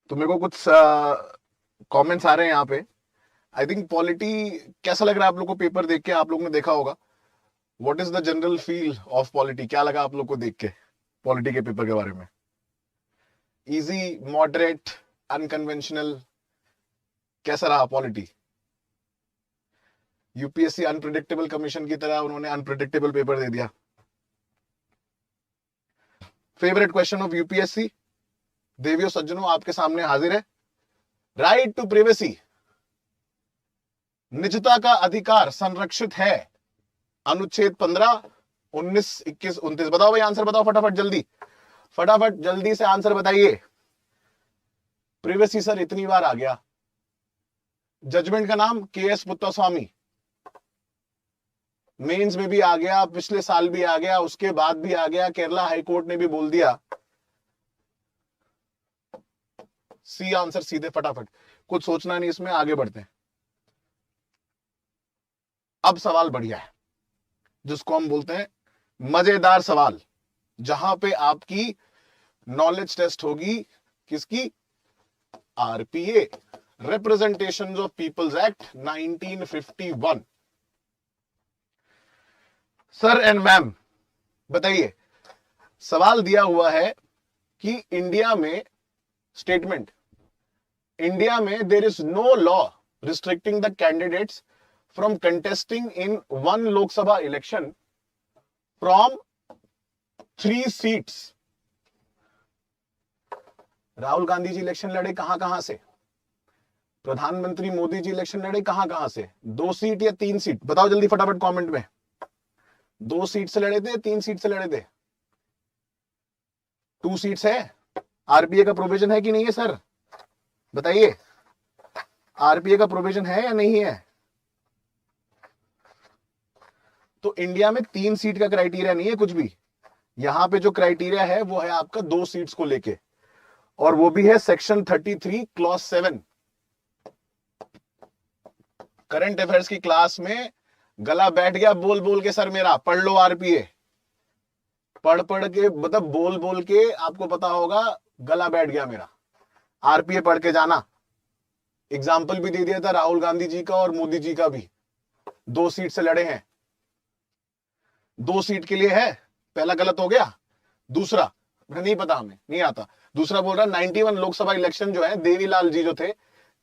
तो मेरे को कुछ कमेंट्स आ रहे हैं यहाँ पे। आई थिंक पॉलिटी कैसा लग रहा है आप लोग को? पेपर देख के आप लोग ने देखा होगा। What is the general feel of polity? क्या लगा आप लोग को देख के पॉलिटी के पेपर के बारे में? Easy, moderate, unconventional? कैसा रहा पॉलिटी? यूपीएससी अनप्रिडिक्टेबल कमीशन की तरह उन्होंने अनप्रिडिक्टेबल पेपर दे दिया। फेवरेट क्वेश्चन ऑफ यूपीएससी, देवियों सज्जनों, आपके सामने हाजिर है। राइट टू प्रिवेसी, निजता का अधिकार संरक्षित है। अनुच्छेद 15, 19, 21, 29। बताओ भाई, आंसर बताओ फटाफट, जल्दी फटाफट जल्दी से आंसर बताइए। प्रिवेसी सर इतनी बार आ गया। जजमेंट का नाम के.एस. पुत्तस्वामी। मेंस में भी आ गया, पिछले साल भी आ गया, उसके बाद भी आ गया, केरला हाईकोर्ट ने भी बोल दिया। सी आंसर सीधे फटाफट, कुछ सोचना नहीं इसमें, आगे बढ़ते हैं। अब सवाल बढ़िया है, जिसको हम बोलते हैं मजेदार सवाल, जहां पे आपकी नॉलेज टेस्ट होगी। किसकी? RPA, representation of people's act 1951। Sir and ma'am बताइए, सवाल दिया हुआ है कि इंडिया में, स्टेटमेंट, इंडिया में there is no law restricting the candidates from contesting in one Lok Sabha election from 3 seats. Rahul Gandhi ji election लड़े कहां कहां से? प्रधानमंत्री मोदी जी इलेक्शन लड़े कहां कहां से? 2 सीट या 3 सीट? बताओ जल्दी फटाफट कमेंट में। 2 सीट से लड़े थे, 3 सीट से लड़े थे? 2 सीट्स है। आरपीए का प्रोविजन है कि नहीं है सर? बताइए, आरपीए का प्रोविजन है या नहीं है? तो इंडिया में 3 सीट का क्राइटेरिया नहीं है कुछ भी। यहां पे जो क्राइटेरिया है वो है आपका 2 सीट्स को लेके, और वो भी है सेक्शन 33 क्लॉज 7। करंट अफेयर्स की क्लास में गला बैठ गया बोल बोल के सर मेरा, पढ़ लो आरपीए। पढ़ पढ़ के, मतलब बोल बोल के आपको पता होगा गला बैठ गया मेरा। आरपीए पढ़ के जाना। एग्जाम्पल भी दे दिया था राहुल गांधी जी का और मोदी जी का भी। 2 सीट से लड़े हैं, 2 सीट के लिए है। पहला गलत हो गया। दूसरा नहीं पता, हमें नहीं आता। दूसरा बोल रहा 91 लोकसभा इलेक्शन जो है, देवीलाल जी जो थे,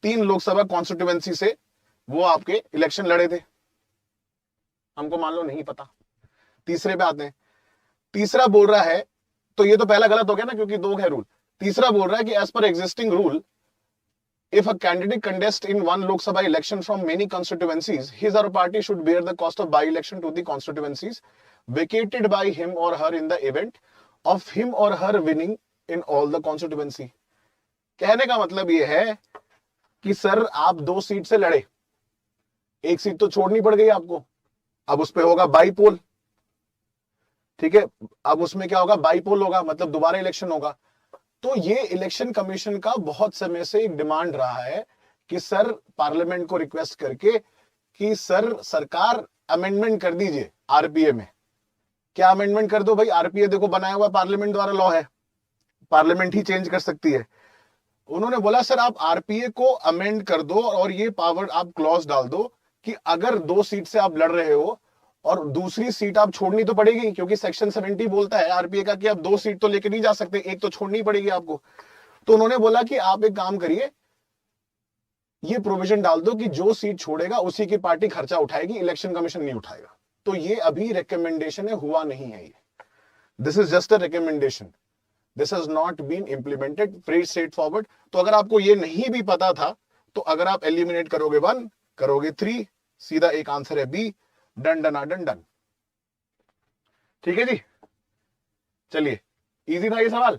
3 लोकसभा कॉन्स्टिट्यूएंसी से वो आपके इलेक्शन लड़े थे। हमको मान लो नहीं पता। तीसरे पे आते हैं। तीसरा बोल रहा है, तो ये तो पहला गलत हो गया ना, क्योंकि 2 है रूल। तीसरा बोल रहा है कि as per existing rule, if a candidate contests in one Lok Sabha election from many constituencies, his or party should bear the cost of by-election to the constituencies vacated by him or her in the event of him or her winning in all the constituency। कहने का मतलब ये है कि sir आप 2 seat से लड़े, 1 seat तो छोड़नी पड़ गई आपको। अब उस पे होगा बाईपोल, ठीक है? अब उसमें क्या होगा? बाईपोल होगा, मतलब दोबारा इलेक्शन होगा। तो ये इलेक्शन कमीशन का बहुत समय से एक डिमांड रहा है कि सर पार्लियामेंट को रिक्वेस्ट करके कि सर सरकार अमेंडमेंट कर दीजिए आरपीए में। क्या अमेंडमेंट कर दो भाई? आरपीए देखो बनाया हुआ पार्लियामेंट द्वारा लॉ है, पार्लियामेंट ही चेंज कर सकती है। उन्होंने बोला सर आप आरपीए को अमेंड कर दो और ये पावर आप क्लॉज डाल दो कि अगर 2 सीट से आप लड़ रहे हो और दूसरी सीट आप छोड़नी तो पड़ेगी, क्योंकि सेक्शन 70 बोलता है आरपीए का कि आप 2 सीट तो लेके नहीं जा सकते, एक तो छोड़नी पड़ेगी आपको। तो उन्होंने बोला कि आप एक काम करिए, ये प्रोविजन डाल दो कि जो सीट छोड़ेगा उसी की पार्टी खर्चा उठाएगी, इलेक्शन कमीशन नहीं उठाएगा। तो ये अभी रिकमेंडेशन है, हुआ नहीं है ये। This is just a recommendation, this has not been implemented, very straightforward. तो अगर आपको ये नहीं भी पता था, तो अगर आप एलिमिनेट करोगे 1, करोगे 3, सीधा एक आंसर है B, done done done done. ठीक है जी, चलिए। इजी था ये सवाल?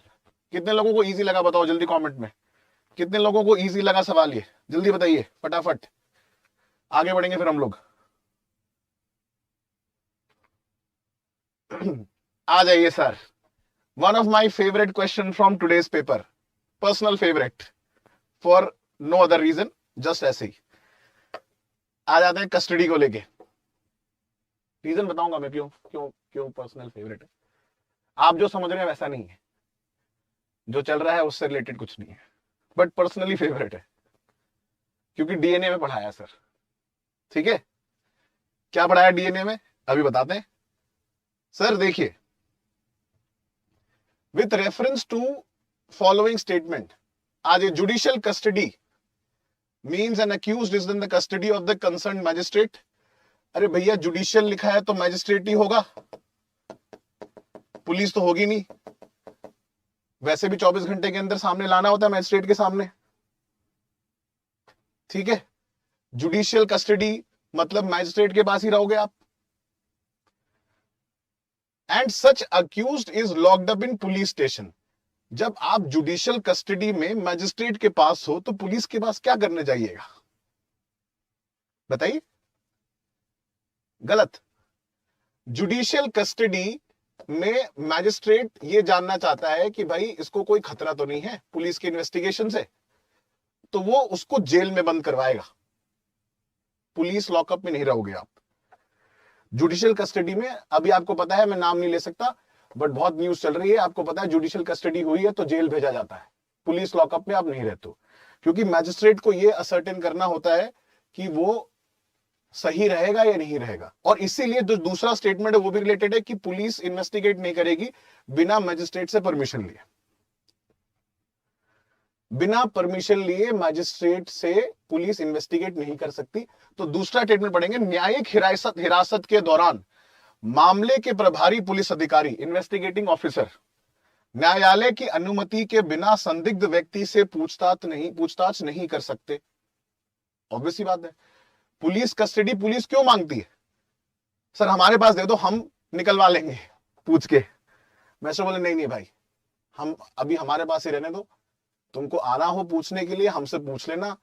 कितने लोगों को इजी लगा बताओ जल्दी कमेंट में। कितने लोगों को इजी लगा सवाल? ये जल्दी बताइए फटाफट, आगे बढ़ेंगे फिर हम लोग। आ जाइए sir. One of my favourite question from today's paper, personal favourite, for no other reason, just ऐसे ही। आ जाते हैं कस्टडी को लेके। रीजन बताऊंगा मैं क्यों क्यों क्यों पर्सनल फेवरेट है। आप जो समझ रहे हैं वैसा नहीं है, जो चल रहा है उससे रिलेटेड कुछ नहीं है। बट पर्सनली फेवरेट है क्योंकि डीएनए में पढ़ाया सर। ठीक है, क्या पढ़ाया डीएनए में अभी बताते हैं सर। देखिए, with reference to following statement, आज judicial custody means an accused is in the custody of the concern magistrate. अरे भैया, जुडिशियल लिखा है तो मैजिस्ट्रेट ही होगा, पुलिस तो होगी नहीं। वैसे भी 24 घंटे के अंदर सामने लाना होता है मैजिस्ट्रेट के सामने। ठीक है, जुडिशियल कस्टडी मतलब मैजिस्ट्रेट के पास ही रहोगे आप। And such accused is locked up in police station. जब आप जुडिशियल कस्टडी में मैजिस्ट्रेट के पास हो तो पुलिस के पास क्या करने जाइएगा, बताइए? गलत। जुडिशियल कस्टडी में मैजिस्ट्रेट ये जानना चाहता है कि भाई इसको कोई खतरा तो नहीं है पुलिस के इन्वेस्टिगेशन से, तो वो उसको जेल में बंद करवाएगा। पुलिस लॉकअप में नहीं रहोगे आप जुडिशियल कस्टडी में। अभी आपको पता है, मैं नाम नहीं ले सकता, बट बहुत न्यूज चल रही है, आपको पता है जुडिशियल कस्टडी हुई है तो जेल भेजा जाता है, पुलिस लॉकअप में आप नहीं रहते हो। क्योंकि मैजिस्ट्रेट को यह असर्टेन करना होता है कि वो सही रहेगा या नहीं रहेगा। और इसीलिए जो दूसरा स्टेटमेंट है वो भी रिलेटेड है कि पुलिस इन्वेस्टिगेट नहीं करेगी बिना मैजिस्ट्रेट से परमिशन लिए। बिना परमिशन लिए मैजिस्ट्रेट से पुलिस इन्वेस्टिगेट नहीं कर सकती। तो दूसरा स्टेटमेंट पढ़ेंगे, न्यायिक हिरासत के दौरान मामले के प्रभारी पुलिस अधिकारी इन्वेस्टिगेटिंग ऑफिसर न्यायालय की अनुमति के बिना संदिग्ध व्यक्ति से पूछताछ नहीं कर सकते। ऑब्वियस सी बात है। पुलिस कस्टडी पुलिस क्यों मांगती है? सर हमारे पास दे दो, हम निकलवा लेंगे पूछ के। मैं से बोले नहीं भाई, हम अभी हमारे पास ही रहने दो, तुमको आना हो पूछने के लिए हमसे पूछ लेना,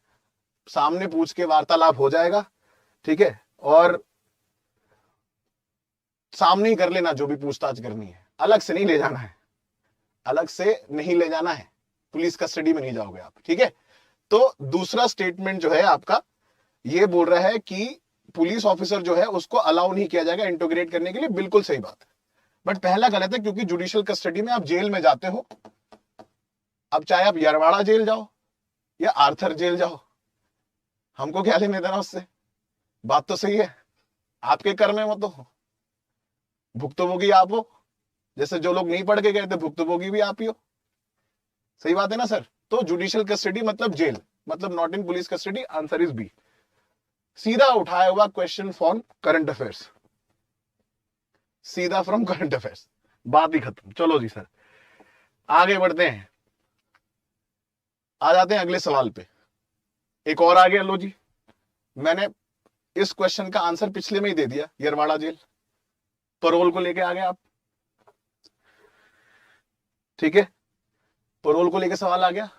सामने पूछ के वार्तालाप हो जाएगा। ठीक है, और सामने ही कर लेना जो भी पूछताछ करनी है, अलग से नहीं ले जाना है, अलग से नहीं ले जाना है, पुलिस कस्टडी में नहीं जाओगे आप। ठीक है, तो दूसरा स्टेटमेंट जो है आपका ये बोल रहा है कि पुलिस ऑफिसर जो है उसको अलाउ नहीं किया जाएगा इंटोग्रेट करने के लिए। बिल्कुल सही बात है, बट पहला गलत है क्योंकि जुडिशियल कस्टडी में आप जेल में जाते हो। अब चाहे आप यरवाड़ा जेल जाओ या आर्थर जेल जाओ, हमको क्या लेने देना उससे? बात तो सही है, आपके कर में मत हो, भुक्तभोगी आप हो। जैसे जो लोग नहीं पढ़ के गए थे भुक्तभोगी भी आप ही हो। सही बात है ना सर? तो जुडिशियल कस्टडी मतलब जेल, मतलब not in police custody. Answer is B. सीधा उठाया हुआ क्वेश्चन फ्रॉम करंट अफेयर्स, सीधा फ्रॉम करंट अफेयर्स, बात ही खत्म। चलो जी सर, आगे बढ़ते हैं, आ जाते हैं अगले सवाल पे। एक और आ गया, लो जी, मैंने इस क्वेश्चन का आंसर पिछले में ही दे दिया, यरवाड़ा जेल। परोल को लेके आ गए आप। ठीक है, परोल को लेके सवाल आ गया।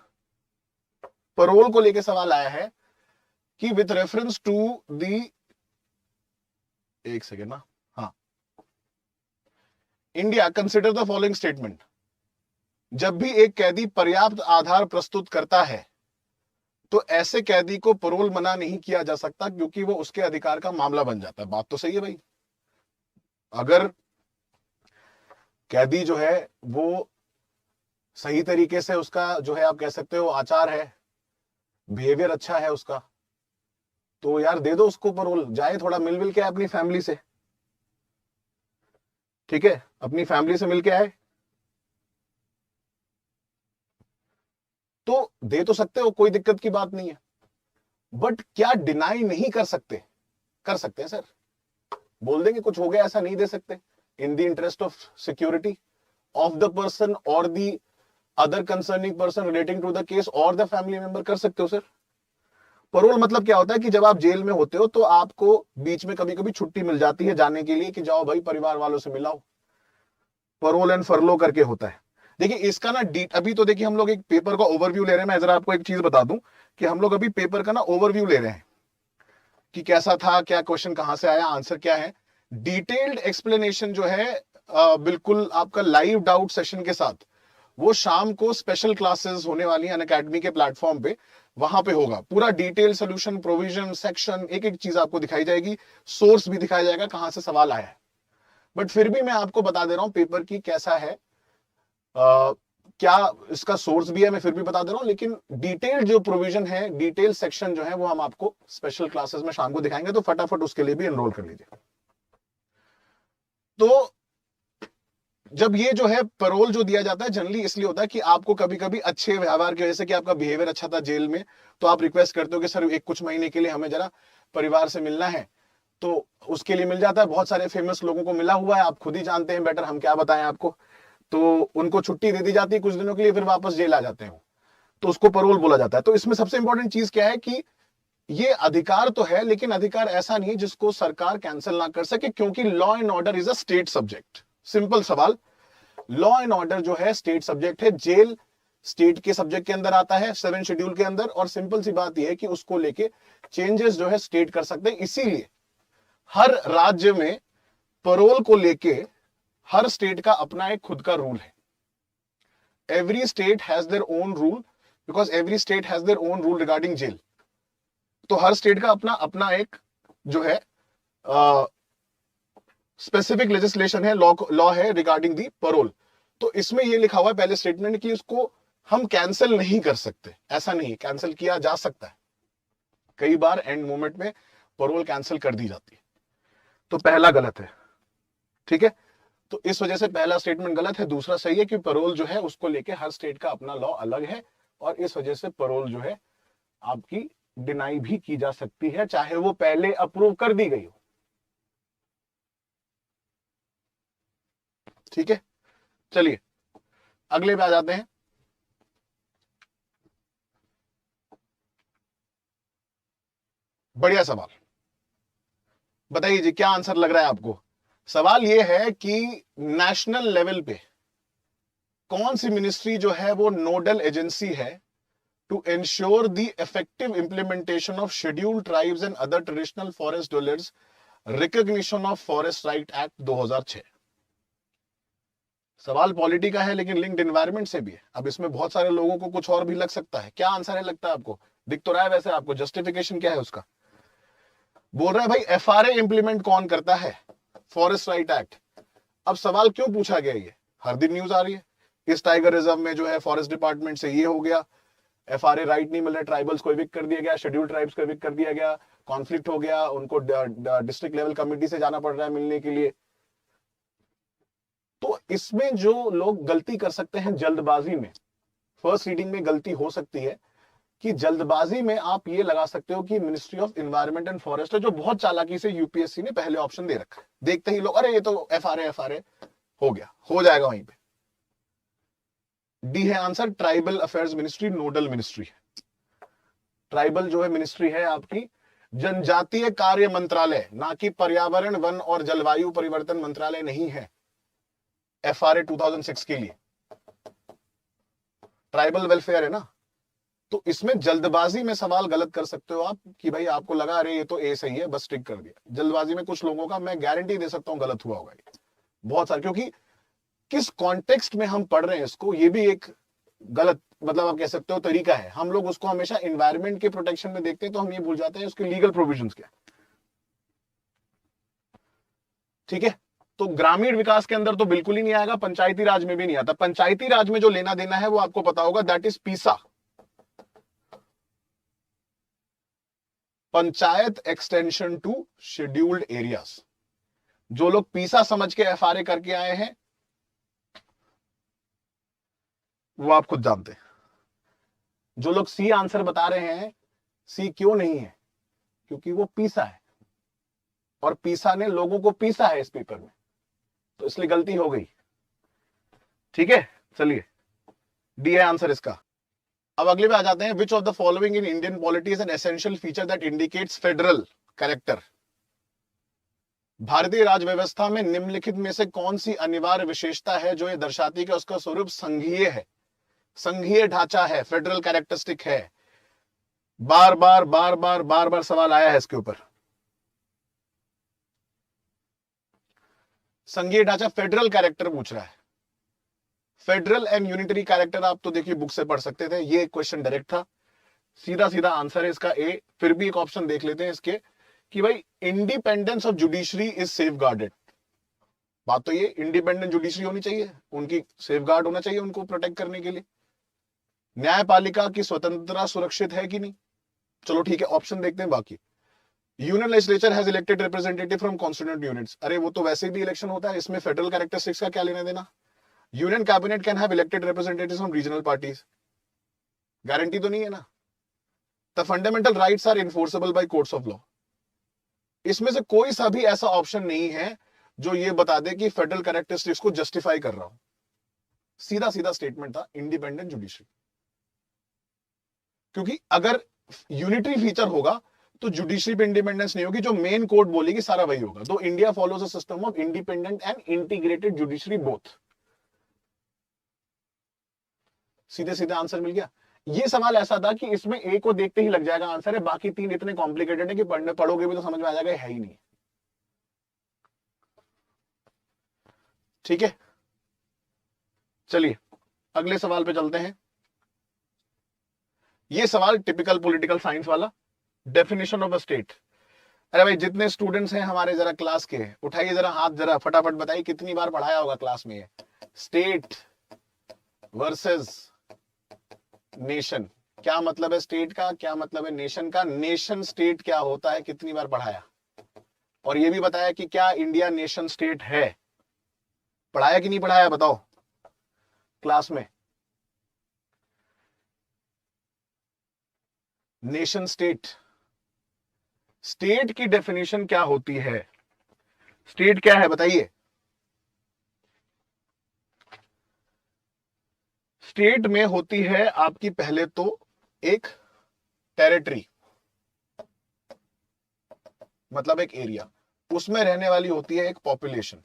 परोल को लेके सवाल आया है कि विथ रेफरेंस टू दी, एक सेकेंड ना, हाँ, India consider the following statement. जब भी एक कैदी पर्याप्त आधार प्रस्तुत करता है तो ऐसे कैदी को परोल मना नहीं किया जा सकता क्योंकि वो उसके अधिकार का मामला बन जाता है। बात तो सही है भाई। अगर कैदी जो है वो सही तरीके से, उसका जो है आप कह सकते हो आचार है, बिहेवियर अच्छा है उसका, तो यार दे दो उसको परोल, जाए थोड़ा मिल मिल के अपनी फैमिली से। ठीक है, अपनी फैमिली से मिलके आए तो दे तो सकते हो, कोई दिक्कत की बात नहीं है। बट क्या डिनाई नहीं कर सकते? कर सकते हैं सर, बोल देंगे कुछ हो गया ऐसा नहीं दे सकते, in the interest of security of the person और the other concerning person relating to the case और द फैमिली मेंबर। कर सकते हो सर। परोल मतलब क्या होता है कि जब आप जेल में होते हो तो आपको बीच में कभी कभी छुट्टी मिल जाती है जाने के लिए कि जाओ भाई परिवार वालों से मिलाओ। परोल एंड फरलो करके होता है। देखिए इसका ना अभी तो देखिए हम लोग एक पेपर का ओवरव्यू ले रहे हैं। मैं जरा आपको एक चीज बता दूं कि हम लोग अभी पेपर का ना ओवरव्यू ले रहे हैं कि कैसा था, क्या क्वेश्चन कहां से आया, आंसर क्या है। डिटेल्ड एक्सप्लेनेशन जो है बिल्कुल आपका लाइव डाउट सेशन के साथ, वो शाम को स्पेशल क्लासेस होने वाली हैं अनअकैडमी के प्लेटफॉर्म पे, वहां पे होगा। पूरा डिटेल सोल्यूशन, प्रोविजन, सेक्शन, एक एक चीज आपको दिखाई जाएगी, सोर्स भी दिखाया जाएगा कहां से सवाल आया है। बट फिर भी मैं आपको बता दे रहा हूं पेपर की कैसा है, क्या इसका सोर्स भी है मैं फिर भी बता दे रहा हूं, लेकिन डिटेल जो प्रोविजन है, डिटेल सेक्शन जो है वो हम आपको स्पेशल क्लासेस में शाम को दिखाएंगे, तो फटाफट उसके लिए भी एनरोल कर लीजिए। तो जब ये जो है पैरोल जो दिया जाता है जनरली इसलिए होता है कि आपको कभी कभी अच्छे व्यवहार की वजह से, कि आपका बिहेवियर अच्छा था जेल में, तो आप रिक्वेस्ट करते हो कि सर एक कुछ महीने के लिए हमें जरा परिवार से मिलना है, तो उसके लिए मिल जाता है। बहुत सारे फेमस लोगों को मिला हुआ है, आप खुद ही जानते हैं बेटर, हम क्या बताएं आपको। तो उनको छुट्टी दे दी जाती है कुछ दिनों के लिए, फिर वापस जेल आ जाते हैं, तो उसको पैरोल बोला जाता है। तो इसमें सबसे इंपॉर्टेंट चीज क्या है कि ये अधिकार तो है, लेकिन अधिकार ऐसा नहीं है जिसको सरकार कैंसिल ना कर सके, क्योंकि law and order is a state subject. Simple सवाल, लॉ एंड ऑर्डर जो है स्टेट सब्जेक्ट है, जेल स्टेट के सब्जेक्ट के अंदर आता है 7 शेड्यूल के अंदर, और सिंपल सी बात यह है कि उसको लेके चेंजेस जो है स्टेट कर सकते हैं। इसीलिए हर राज्य में पैरोल को लेके हर स्टेट का अपना एक खुद का रूल है। Every state has their own rule, because every state has their own rule regarding jail. तो हर स्टेट का अपना अपना एक जो है स्पेसिफिक लेजिस्लेशन है, लॉ है रिगार्डिंग दी पैरोल। तो इसमें यह लिखा हुआ है पहले स्टेटमेंट कि उसको हम कैंसिल नहीं कर सकते, ऐसा नहीं, कैंसिल किया जा सकता है। कई बार एंड मोमेंट में पैरोल कैंसिल कर दी जाती है, तो पहला गलत है, ठीक है। तो इस वजह से पहला स्टेटमेंट गलत है। दूसरा सही है कि पैरोल जो है उसको लेके हर स्टेट का अपना लॉ अलग है, और इस वजह से पैरोल जो है आपकी डिनाई भी की जा सकती है, चाहे वो पहले अप्रूव कर दी गई हो, ठीक है। चलिए अगले पे आ जाते हैं। बढ़िया सवाल, बताइए जी क्या आंसर लग रहा है आपको। सवाल यह है कि नेशनल लेवल पे कौन सी मिनिस्ट्री जो है वो नोडल एजेंसी है to ensure the effective implementation of scheduled tribes and other traditional forest dwellers recognition of forest right act 2006। सवाल पॉलिटी का है लेकिन लिंक्ड एनवायरमेंट से भी है। अब इसमें बहुत सारे लोगों को कुछ और भी लग सकता है, क्या आंसर है लगता है आपको, दिख तो रहा है वैसे आपको, जस्टिफिकेशन क्या है उसका। बोल रहा है भाई एफआरए इंप्लीमेंट कौन करता है, फॉरेस्ट राइट एक्ट। अब सवाल क्यों पूछा गया, ये हर दिन न्यूज आ रही है, इस टाइगर रिजर्व में जो है फॉरेस्ट डिपार्टमेंट से ये हो गया, एफआरए राइट नहीं मिल रहा, ट्राइबल्स को एविक्ट कर दिया गया, शेड्यूल ट्राइब्स को एविक्ट कर दिया गया, कॉन्फ्लिक्ट हो गया, उनको डिस्ट्रिक्ट लेवल कमिटी से जाना पड़ रहा है मिलने के लिए। तो इसमें जो लोग गलती कर सकते हैं जल्दबाजी में, फर्स्ट रीडिंग में गलती हो सकती है कि जल्दबाजी में आप ये लगा सकते हो कि ministry of environment and forest है, जो बहुत चालाकी से यूपीएससी ने पहले ऑप्शन दे रखा है। देखते ही लोग अरे ये तो एफआरए हो गया, हो जाएगा वहीं पे। डी है answer, tribal affairs ministry nodal ministry है। ट्राइबल जो है मिनिस्ट्री है आपकी जनजातीय कार्य मंत्रालय, ना कि पर्यावरण वन और जलवायु परिवर्तन मंत्रालय नहीं है एफआरए 2006 के लिए, ट्राइबल वेलफेयर है ना। तो इसमें जल्दबाजी में सवाल गलत कर सकते हो आप कि भाई आपको लगा अरे ये तो ए सही है बस टिक कर दिया। जल्दबाजी में कुछ लोगों का मैं गारंटी दे सकता हूं गलत हुआ होगा ये बहुत सारे, क्योंकि किस कॉन्टेक्स्ट में हम पढ़ रहे हैं इसको, ये भी एक गलत मतलब आप कह सकते हो तरीका है। हम लोग उसको हमेशा एनवायरमेंट के प्रोटेक्शन में देखते हैं, तो हम ये भूल जाते हैं उसके लीगल प्रोविजंस क्या, ठीक है। तो ग्रामीण विकास के अंदर तो बिल्कुल ही नहीं आएगा, पंचायती राज में भी नहीं आता। पंचायती राज में जो लेना देना है वो आपको पता होगा, that is PESA, panchayat extension to scheduled areas. जो लोग पीसा समझ के एफआरए करके आए हैं वो आप खुद जानते हैं। जो लोग सी आंसर बता रहे हैं, सी क्यों नहीं है, क्योंकि वो पीसा है और पीसा ने लोगों को पीसा है इस पेपर में, तो इसलिए गलती हो गई, ठीक है। चलिए डी है आंसर इसका। अब अगले पे आ जाते हैं, विच of the following in Indian polity is an essential feature that indicates federal character. भारतीय राज व्यवस्था में निम्नलिखित में से कौन सी अनिवार्य विशेषता है जो ये दर्शाती है कि उसका स्वरूप संघीय है, संघीय ढांचा है, फेडरल कैरेक्टरिस्टिक है। बार बार बार बार बार बार सवाल आया है इसके ऊपर। संघीय ढांचा फेडरल कैरेक्टर पूछ रहा है, फेडरल एंड यूनिटरी कैरेक्टर आप तो देखिए बुक से पढ़ सकते थे, ये क्वेश्चन डायरेक्ट था, सीधा सीधा आंसर है इसका ए। फिर भी एक ऑप्शन देख लेते हैं इसके कि भाई independence of judiciary is safe guarded. बात तो ये इंडिपेंडेंट जुडिशरी होनी चाहिए, उनकी सेफगार्ड होना चाहिए उनको प्रोटेक्ट करने के लिए। न्यायपालिका की स्वतंत्रता सुरक्षित है कि नहीं? चलो ठीक है, ऑप्शन देखते हैं बाकी। Union legislature has elected representative from constituent units, अरे वो तो वैसे भी इलेक्शन होता है, इसमें फेडरल कैरेक्टरिस्टिक्स का क्या लेना देना। Union cabinet can have elected representatives from regional parties, guarantee तो नहीं है ना। The fundamental rights are enforceable by courts of law, इसमें से कोई सा भी ऐसा ऑप्शन नहीं है जो ये बता दे कि फेडरल कैरेक्टरिस्टिक्स को जस्टिफाई कर रहा हूं। सीधा सीधा स्टेटमेंट था इंडिपेंडेंट जुडिशरी, क्योंकि अगर यूनिटरी फीचर होगा तो जुडिशरी पे इंडिपेंडेंस नहीं होगी, जो मेन कोर्ट बोलेगी सारा वही होगा। तो India follows a system of independent and integrated judiciary both. सीधे सीधे आंसर मिल गया। ये सवाल ऐसा था कि इसमें ए को देखते ही लग जाएगा आंसर है, बाकी तीन इतने कॉम्प्लिकेटेड है कि पढ़ोगे भी तो समझ में आ जाएगा है ही नहीं। ठीक है, चलिए अगले सवाल पे चलते हैं। ये सवाल टिपिकल पॉलिटिकल साइंस वाला, डेफिनेशन ऑफ अ स्टेट। अरे भाई जितने स्टूडेंट्स हैं हमारे जरा क्लास के, उठाइए जरा हाथ, जरा फटाफट बताइए कितनी बार पढ़ाया होगा क्लास में ये स्टेट वर्सेस नेशन। क्या मतलब है स्टेट का, क्या मतलब है नेशन का, नेशन स्टेट क्या होता है, कितनी बार पढ़ाया। और ये भी बताया कि क्या इंडिया नेशन स्टेट है, पढ़ाया कि नहीं पढ़ाया बताओ क्लास में। नेशन स्टेट, स्टेट की डेफिनेशन क्या होती है, स्टेट क्या है बताइए। स्टेट में होती है आपकी पहले तो एक टेरिटरी, मतलब एक एरिया, उसमें रहने वाली होती है एक पॉपुलेशन,